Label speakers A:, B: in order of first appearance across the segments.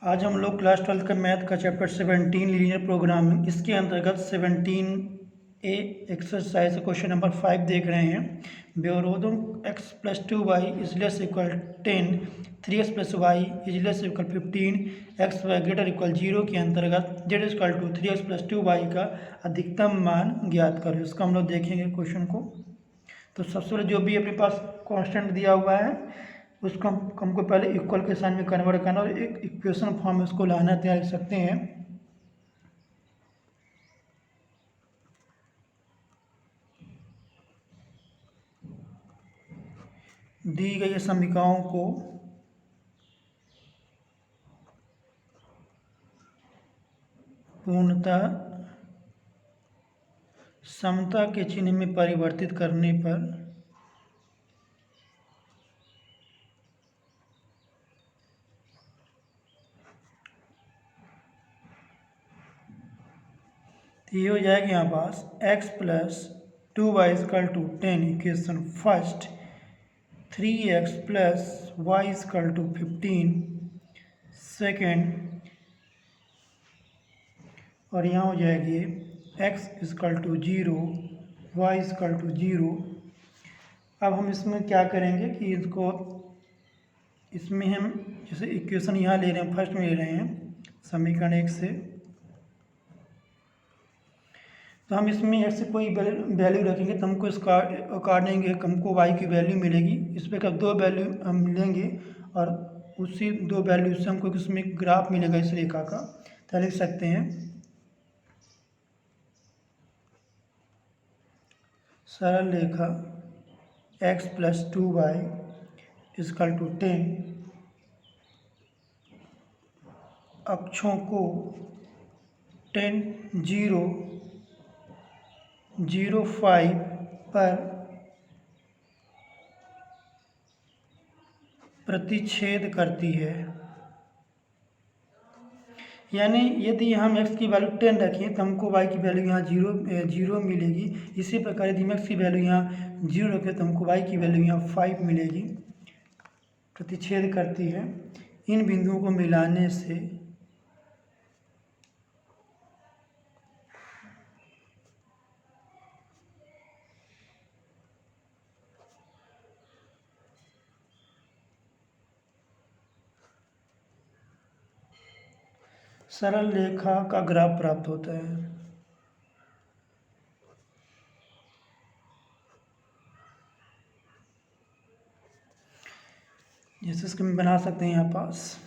A: आज हम लोग क्लास 12 का मैथ का चैप्टर 17 लीनियर प्रोग्रामिंग इसके अंतर्गत 17A एक्सरसाइज क्वेश्चन नंबर 5 देख रहे हैं। बेरोदम x plus 2y is less equal 10, 3x plus y is less equal 15, x y greater equal 0 के अंतर्गत z equal to 3x plus 2y का अधिकतम मान ज्ञात करो। इसका हम लोग देखेंगे क्वेश्चन को। तो सबसे पहले जो भी अपने पास कांस्टेंट दिया हुआ है उसको हमको पहले इक्वल के साइन में कन्वर्ट करना और एक इक्वेशन फॉर्म में उसको लाना तैयार कर सकते हैं। दी गई समीकरणों को पूर्णतः समता के चिन्ह में परिवर्तित करने पर ये हो जाएगा यहाँ पास x plus 2y equal to 10 equation first, 3x plus Y equal to 15 second, और यहाँ हो जाएगी x equal to 0, y equal to 0। अब हम इसमें क्या करेंगे कि इसमें हम जैसे इक्वेशन यहाँ ले रहे हैं, फर्स्ट में ले रहे हैं समीकरण 1 से, तो हम इसमें x से कोई वैल्यू रखेंगे तो हमको इसका अकॉर्डिंग हमको y की वैल्यू मिलेगी। इस पर दो वैल्यू हम लेंगे और उसी दो वैल्यू से हमको इसमें ग्राफ मिलेगा इस रेखा का। तो लिख सकते हैं सरल रेखा x plus 2y equal to 10 अक्षों को 10, 0, 0, 5 पर प्रतिच्छेद करती है। यानी यदि हम x की वैल्यू 10 रखें तो हमको y की वैल्यू यहाँ 0 मिलेगी। इसी प्रकार यदि हम x की वैल्यू यहाँ 0 रखें तो हमको y की वैल्यू यहाँ 5 मिलेगी। प्रतिच्छेद करती है। इन बिंदुओं को मिलाने से सरल रेखा का ग्राफ प्राप्त होता है। जैसे इसको हम बना सकते हैं यहाँ पास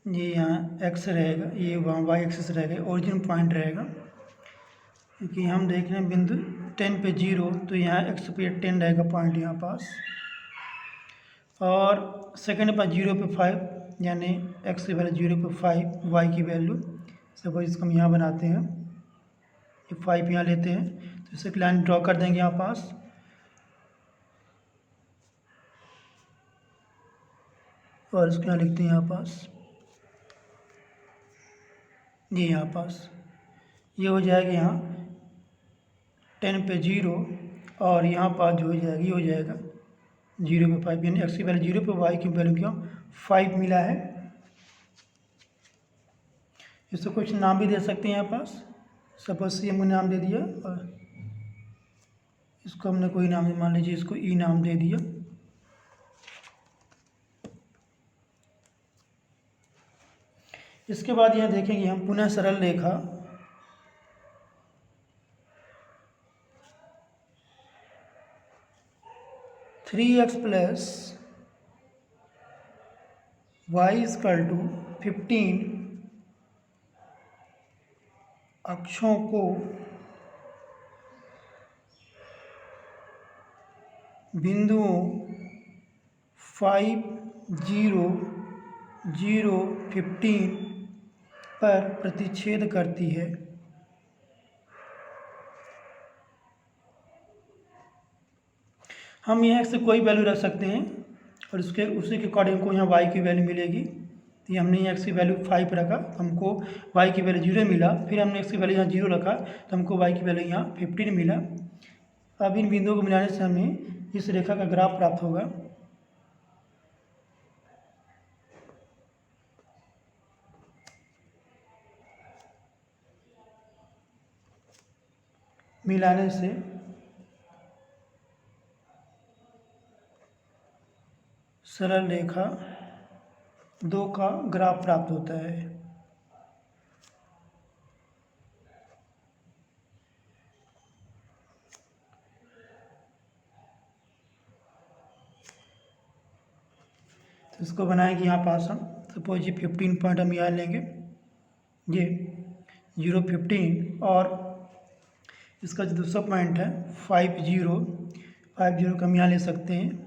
A: ये यहाँ x रहेगा, ये वहाँ y एक्सिस रहेगा, ओरिजिन पॉइंट रहेगा। क्योंकि हम देख रहे हैं बिंदु 10 पे 0, तो यहाँ x पे 10 रहेगा पॉइंट यहाँ पास, और सेकंड पर 0 पे 5, यानी x की वैल्यू 0 पे 5, y की वैल्यू सपोज इसको हम यहाँ बनाते हैं, ये 5 यहाँ लेते हैं, तो इसे एक लाइन ड्रॉ कर देंगे यहाँ पास, और इसको यहाँ लिखते हैं यहाँ पास, ये यहाँ पास, ये हो जाएगा यहाँ 10 पे 0, और यहाँ पास जो हो जाएगी ये हो जाएगा 0 पे 5, यानी x की वैल्यू 0 पे, y की वैल्यू क्या 5 मिला है। इसको कुछ नाम भी दे सकते हैं यहाँ पास, सपोज सी हमने नाम दे दिया, और इसको हमने कोई नाम मान लीजिए इसको ई नाम दे दिया। इसके बाद यहाँ देखेंगे हम पुनः सरल रेखा three X plus Y equal to 15 अक्षों को बिंदुओं 5, 0, 0, 15 पर प्रतिच्छेद करती है। हम यहाँ से कोई वैल्यू रख सकते हैं और उसी के अकॉर्डिंग को यहाँ y की वैल्यू मिलेगी। तो ये हमने एक्स की वैल्यू 5 रखा तो हमको वाई की वैल्यू 0 मिला। फिर हमने एक्स की वैल्यू यहाँ 0 रखा तो हमको वाई की वैल्यू यहाँ 15 मिला। अब इन बिंदुओं को मिलाने से हमें इस रेखा का ग्राफ प्राप्त होगा। मिलाने से सरल रेखा 2 का ग्राफ प्राप्त होता है। तो इसको बनाएंगे यहाँ पास हम। सपोज ये 15 पॉइंट हम यहाँ लेंगे, ये 0 15 और इसका जो दूसरा पॉइंट है 5 0 का हम यहाँ ले सकते हैं।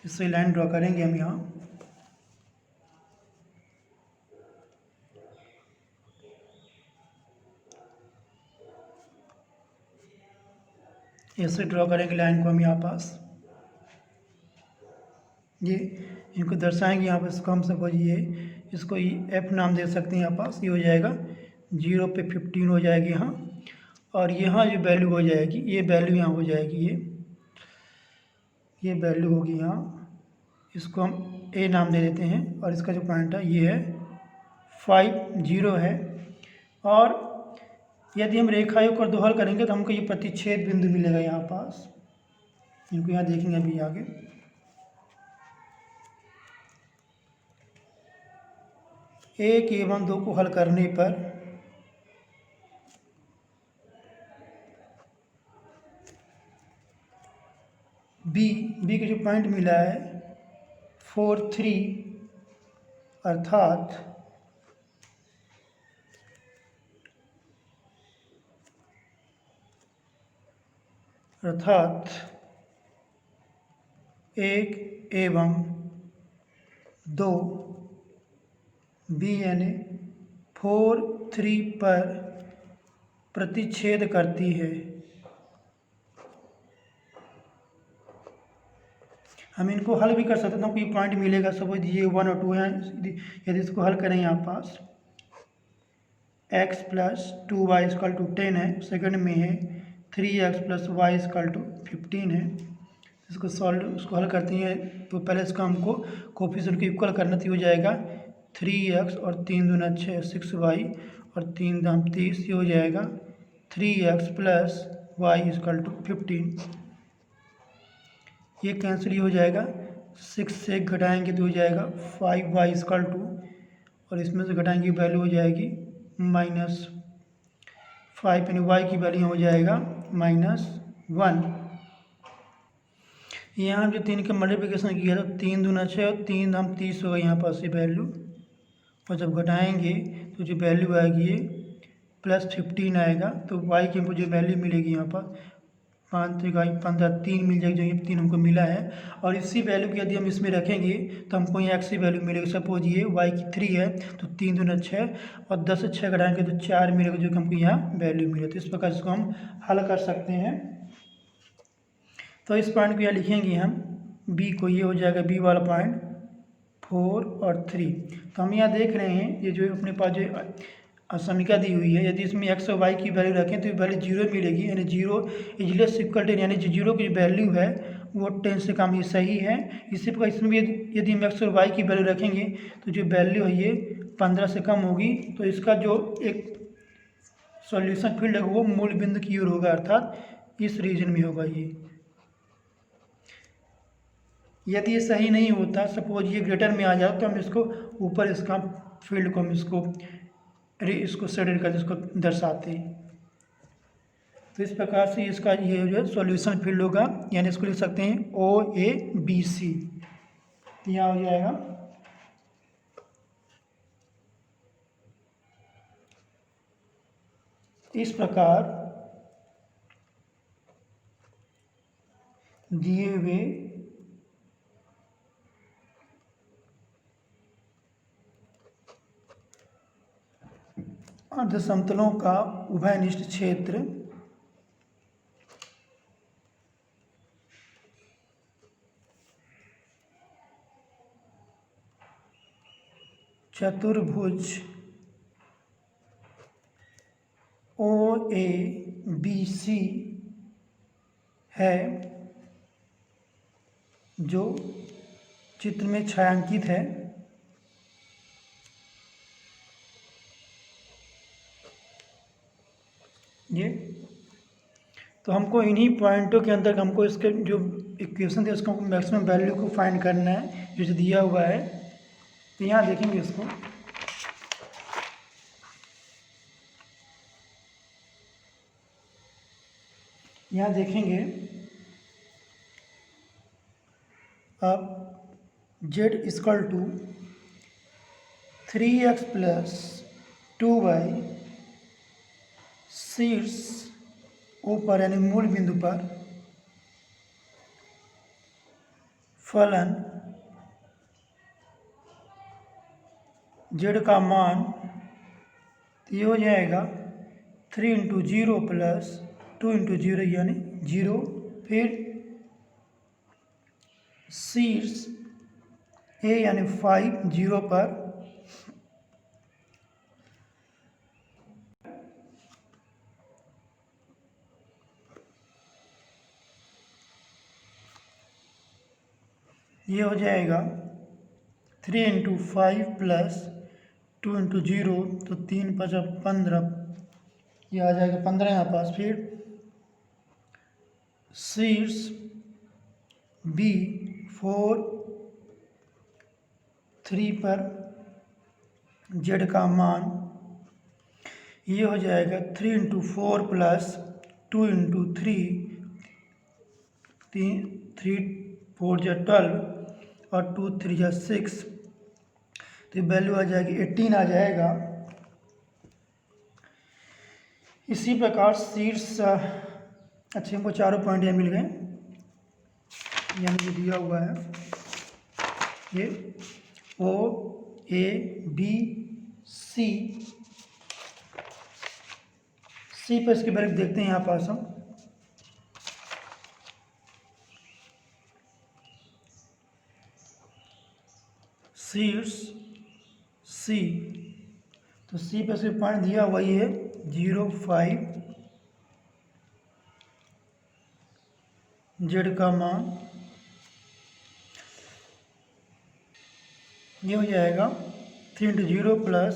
A: इससे लाइन ड्रॉ करेंगे हम यहाँ। ऐसे ड्रॉ करेंगे लाइन को हम यहाँ पास। ये इनको दर्शाएंगे यहाँ पर। इसको हम सपोज ये इसको एफ नाम दे सकते हैं यहाँ पास। ये हो जाएगा 0 पे 15 हो जाएगी यहाँ, और यहाँ जो वैल्यू हो जाएगी ये वैल्यू यहाँ हो जाएगी, ये वैल्यू होगी यहाँ। इसको हम ए नाम दे देते हैं, और इसका जो पॉइंट है ये है 5 0 है। और यदि हम रेखाओं को दो हल करेंगे तो हमको ये प्रतिच्छेद बिंदु मिलेगा यहाँ पास। इनको यहाँ देखेंगे अभी आगे। एक एवं 2 को हल करने पर बी का जो पॉइंट मिला है 4 3 अर्थात एक एवं 2 बी यानी 4 3 पर प्रतिच्छेद करती है। हम इनको हल भी कर सकते हैं। कोई पॉइंट मिलेगा, सपोज ये 1 और 2 है। यदि इसको हल करें यहाँ पास x plus 2y equal to 10 है। सेकंड में है 3x plus Y equal to 15 है। उसको हल करते हैं तो पहले इसका हमको कोफिशिएंट को इक्वल करना तो हो जाएगा 3x और 3 दूना 6 6y और 3 दाम 30। ये हो जाएगा 3x plus Y equal to 15। ये कैंसिल ही हो जाएगा। 6 से घटाएंगे तो हो जाएगा 5y इक्वल टू, और इसमें से घटाएंगे वैल्यू हो जाएगी -5 यानी y की वैल्यू हो जाएगा -1। यहाँ जो 3 का मल्टीप्लिकेशन किया तो 3 दूना 6 और 3 दाम 30 होगा यहाँ पास ये वैल्यू। और जब घटाएंगे तो जो वैल्यू आएगी ये +15 आएगा। तो y की हमको जो वैल्यू मिलेगी यहाँ पर 5 15 3 मिल जाएगी, जो ये 3 हमको मिला है। और इसी वैल्यू की यदि हम इसमें रखेंगे तो हमको यहाँ x की वैल्यू मिलेगी। सपोज ये y की 3 है तो 3 दूना 6 और 10 से 6 घटाएंगे तो 4 मिलेगा, जो कि हमको यहाँ वैल्यू मिले। तो इस प्रकार इसको हम हल कर सकते हैं। तो इस पॉइंट को यहाँ लिखेंगे हम b को। ये हो जाएगा b वाला पॉइंट 4 और 3। तो हम यहाँ देख रहे हैं ये जो अपने पास जो समीकरण दी हुई है, यदि इसमें x और y की वैल्यू रखें तो वैल्यू 0 मिलेगी, यानी 0 इज लेस इक्वल टू, यानी 0 की वैल्यू है वो 10 से कम, ये सही है। इसी प्रकार इसमें भी यदि हम x और y की वैल्यू रखेंगे तो जो वैल्यू है ये 15 से कम होगी। तो इसका जो एक सॉल्यूशन फील्ड है वो मूल बिंदु की ओर होगा, अर्थात इस रीजन में होगा ये। यदि ये सही नहीं होता, सपोज ये ग्रेटर में आ जाए, तो हम इसको ऊपर इसका फील्ड को हम इसको शेडेड करके इसको दर्शाते हैं। तो इस प्रकार से इसका ये जो है सॉल्यूशन फील्ड होगा, यानी इसको लिख सकते हैं OABC। तो यहाँ हो जाएगा इस प्रकार दिए हुए अर्ध समतलों का उभयनिष्ठ क्षेत्र चतुर्भुज OABC है जो चित्र में छायांकित है। ये तो हमको इन्हीं पॉइंटों के अंदर हमको इसके जो इक्वेशन थे उसको मैक्सिमम वैल्यू को फाइंड करना है जो दिया हुआ है। तो यहाँ देखेंगे इसको, यहाँ देखेंगे अब z equal to 3x plus 2y शीर्ष ऊपर यानी मूल बिंदु पर फलन z का मान ये हो जाएगा 3 इंटू 0 प्लस 2 इंटू 0 यानी 0। फिर शीर्ष a यानी 5 0 पर ये हो जाएगा 3 इंटू 5 प्लस 2 इंटू 0 तो 3 5 15, ये आ जाएगा 15 यहाँ पास। फिर शीर्ष B 4 3 पर z का मान ये हो जाएगा 3 इंटू 4 प्लस 2 इंटू 3 4 जा 12 और 2 3 जा 6, तो वैल्यू आ जाएगी 18 आ जाएगा। इसी प्रकार शीर्ष अच्छे हमको चारों पॉइंट यहाँ मिल गए, यहाँ मुझे दिया हुआ है ये OABC। सी पर इसके बारे में देखते हैं यहाँ पास हम। शीर्ष C, तो सी पे से पॉइंट दिया हुआ है 0 5, z का मान ये हो जाएगा 3 इंटू 0 प्लस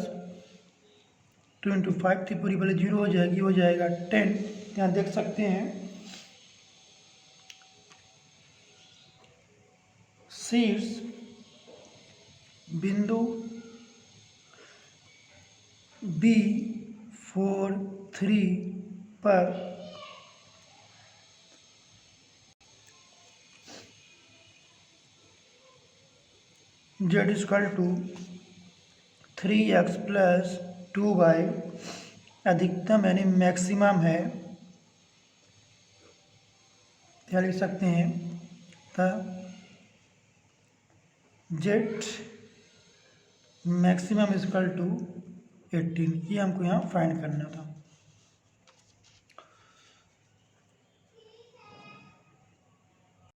A: 2 इंटू 5 थी पूरी पहले 0 हो जाएगी, हो जाएगा 10। यहाँ देख सकते हैं शीर्ष बिंदु B 4 3 पर z equal to 3x plus 2y अधिकतम यानी मैक्सिमम है, क्या लिख सकते हैं था z मैक्सिमम इक्वल टू 18, ये हमको यहाँ फाइंड करना था।